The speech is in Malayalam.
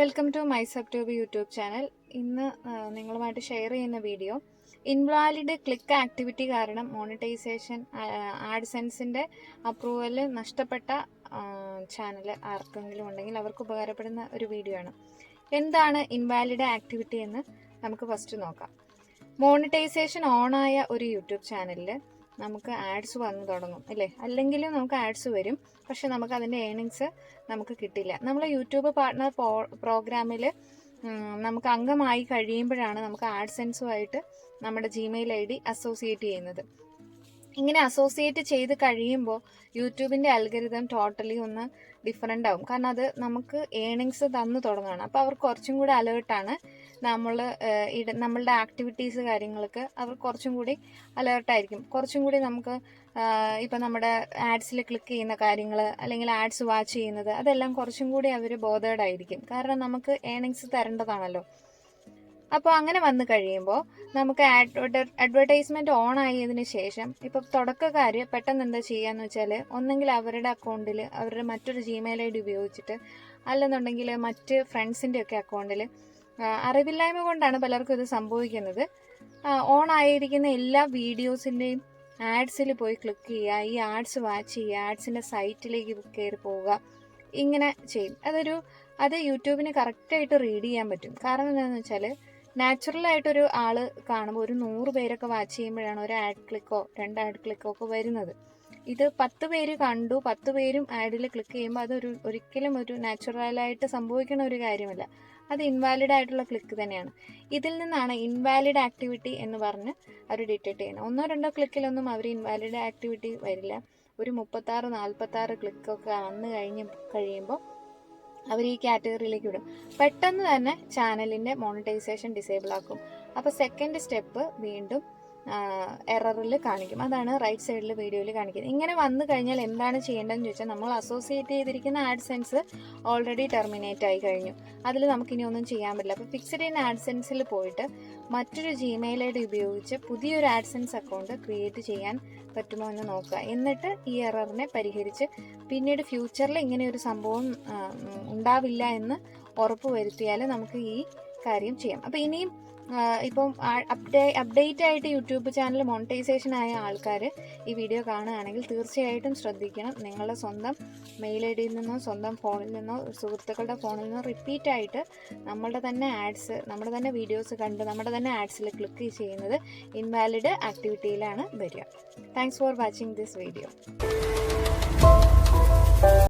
വെൽക്കം ടു മൈ സബ്ട്യൂബ് യൂട്യൂബ് ചാനൽ. ഇന്ന് നിങ്ങളുമായിട്ട് ഷെയർ ചെയ്യുന്ന വീഡിയോ ഇൻവാലിഡ് ക്ലിക്ക് ആക്ടിവിറ്റി കാരണം മോണിറ്റൈസേഷൻ ആഡ്സെൻസിൻ്റെ അപ്രൂവൽ നഷ്ടപ്പെട്ട ചാനൽ ആർക്കെങ്കിലും ഉണ്ടെങ്കിൽ അവർക്ക് ഉപകാരപ്പെടുന്ന ഒരു വീഡിയോ ആണ്. എന്താണ് ഇൻവാലിഡ് ആക്ടിവിറ്റി എന്ന് നമുക്ക് ഫസ്റ്റ് നോക്കാം. മോണിറ്റൈസേഷൻ ഓണായ ഒരു യൂട്യൂബ് ചാനലിൽ നമുക്ക് ആഡ്സ് വന്നു തുടങ്ങും അല്ലേ, അല്ലെങ്കിലും നമുക്ക് ആഡ്സ് വരും, പക്ഷെ നമുക്ക് അതിൻ്റെ ഏണിങ്സ് നമുക്ക് കിട്ടില്ല. നമ്മൾ യൂട്യൂബ് പാർട്ട്ണർ പ്രോഗ്രാമിൽ നമുക്ക് അംഗമായി കഴിയുമ്പോഴാണ് നമുക്ക് ആഡ്സെൻസുമായിട്ട് നമ്മുടെ ജിമെയിൽ ID അസോസിയേറ്റ് ചെയ്യുന്നത്. ഇങ്ങനെ അസോസിയേറ്റ് ചെയ്ത് കഴിയുമ്പോൾ യൂട്യൂബിൻ്റെ അൽഗരിതം ടോട്ടലി ഒന്ന് ഡിഫറെൻ്റ് ആവും. കാരണം അത് നമുക്ക് ഏണിങ്സ് തന്നു തുടങ്ങുകയാണ്. അപ്പോൾ അവർ കുറച്ചും കൂടി അലേർട്ടാണ്. നമ്മളുടെ ആക്ടിവിറ്റീസ് കാര്യങ്ങൾക്ക് അവർ കുറച്ചും കൂടി അലേർട്ടായിരിക്കും. കുറച്ചും കൂടി നമുക്ക് ഇപ്പം നമ്മുടെ ആഡ്സിൽ ക്ലിക്ക് ചെയ്യുന്ന കാര്യങ്ങൾ അല്ലെങ്കിൽ ആഡ്സ് വാച്ച് ചെയ്യുന്നത് അതെല്ലാം കുറച്ചും കൂടി അവർ ബോധേഡായിരിക്കും. കാരണം നമുക്ക് ഏണിങ്സ് തരേണ്ടതാണല്ലോ. അപ്പോൾ അങ്ങനെ വന്നു കഴിയുമ്പോൾ നമുക്ക് അഡ്വർടൈസ്മെൻറ്റ് ഓൺ ആയതിന് ശേഷം ഇപ്പോൾ തുടക്കക്കാർ പെട്ടെന്ന് എന്താ ചെയ്യുകയെന്ന് വെച്ചാൽ, ഒന്നെങ്കിൽ അവരുടെ അക്കൗണ്ടിൽ അവരുടെ മറ്റൊരു ജിമെയിൽ ID ഉപയോഗിച്ചിട്ട്, അല്ലെന്നുണ്ടെങ്കിൽ മറ്റ് ഫ്രണ്ട്സിൻ്റെ ഒക്കെ അക്കൗണ്ടിൽ, അറിവില്ലായ്മ കൊണ്ടാണ് പലർക്കും ഇത് സംഭവിക്കുന്നത്, ഓൺ ആയിരിക്കുന്ന എല്ലാ വീഡിയോസിൻ്റെയും ആഡ്സിൽ പോയി ക്ലിക്ക് ചെയ്യുക, ഈ ആഡ്സ് വാച്ച് ചെയ്യുക, ആഡ്സിൻ്റെ സൈറ്റിലേക്ക് കയറി പോവുക, ഇങ്ങനെ ചെയ്യും. അത് യൂട്യൂബിന് കറക്റ്റായിട്ട് റീഡ് ചെയ്യാൻ പറ്റും. കാരണം എന്താണെന്ന് വെച്ചാൽ, നാച്ചുറലായിട്ടൊരു ആൾ കാണുമ്പോൾ ഒരു 100 പേരൊക്കെ വാച്ച് ചെയ്യുമ്പോഴാണ് ഒരു ആഡ് ക്ലിക്കോ 2 ആഡ് ക്ലിക്കോ ഒക്കെ വരുന്നത്. ഇത് 10 പേര് കണ്ടു, 10 പേരും ആഡിൽ ക്ലിക്ക് ചെയ്യുമ്പോൾ അത് ഒരിക്കലും ഒരു നാച്ചുറലായിട്ട് സംഭവിക്കുന്ന ഒരു കാര്യമല്ല. അത് ഇൻവാലിഡ് ആയിട്ടുള്ള ക്ലിക്ക് തന്നെയാണ്. ഇതിൽ നിന്നാണ് ഇൻവാലിഡ് ആക്ടിവിറ്റി എന്ന് പറഞ്ഞ് അവർ ഡിറ്റക്ട് ചെയ്യുന്നത്. 1-2 ക്ലിക്കിലൊന്നും അവർ ഇൻവാലിഡ് ആക്ടിവിറ്റി വരില്ല. ഒരു 36-46 ക്ലിക്കൊക്കെ വന്നു കഴിയുമ്പോൾ അവർ ഈ കാറ്റഗറിയിലേക്ക് വിടും. പെട്ടെന്ന് തന്നെ ചാനലിൻ്റെ മോണിറ്റൈസേഷൻ ഡിസേബിൾ ആക്കും. അപ്പോൾ സെക്കൻഡ് സ്റ്റെപ്പ് വീണ്ടും എററിൽ കാണിക്കും. അതാണ് റൈറ്റ് സൈഡിൽ വീഡിയോയിൽ കാണിക്കുന്നത്. ഇങ്ങനെ വന്നു കഴിഞ്ഞാൽ എന്താണ് ചെയ്യേണ്ടതെന്ന് ചോദിച്ചാൽ, നമ്മൾ അസോസിയേറ്റ് ചെയ്തിരിക്കുന്ന ആഡ്സെൻസ് ഓൾറെഡി ടെർമിനേറ്റ് ആയി കഴിഞ്ഞു. അതിൽ നമുക്കിനി ഒന്നും ചെയ്യാൻ പറ്റില്ല. അപ്പോൾ ഫിക്സഡ് ഇൻ ആഡ്സെൻസിൽ പോയിട്ട് മറ്റൊരു ജിമെയിൽ ID ഉപയോഗിച്ച് പുതിയൊരു ആഡ്സെൻസ് അക്കൗണ്ട് ക്രിയേറ്റ് ചെയ്യാൻ പറ്റുമോ എന്ന് നോക്കുക. എന്നിട്ട് ഈ എററിനെ പരിഹരിച്ച് പിന്നീട് ഫ്യൂച്ചറിൽ ഇങ്ങനെ ഒരു സംഭവം ഉണ്ടാവില്ല എന്ന് ഉറപ്പ് വരുത്തിയാൽ നമുക്ക് ഈ കാര്യം ചെയ്യാം. അപ്പോൾ ഇനിയും ഇപ്പം അപ്ഡേറ്റ് ആയിട്ട് യൂട്യൂബ് ചാനൽ മോണിറ്റൈസേഷൻ ആയ ആൾക്കാർ ഈ വീഡിയോ കാണുകയാണെങ്കിൽ തീർച്ചയായിട്ടും ശ്രദ്ധിക്കണം. നിങ്ങളുടെ സ്വന്തം മെയിൽ ID യിൽ നിന്നോ സ്വന്തം ഫോണിൽ നിന്നോ സുഹൃത്തുക്കളുടെ ഫോണിൽ നിന്നോ റിപ്പീറ്റായിട്ട് നമ്മുടെ തന്നെ വീഡിയോസ് കണ്ട് നമ്മുടെ തന്നെ ആഡ്സിൽ ക്ലിക്ക് ചെയ്യുന്നത് ഇൻവാലിഡ് ആക്ടിവിറ്റിയിലാണ് വരിക. Thanks for watching this video.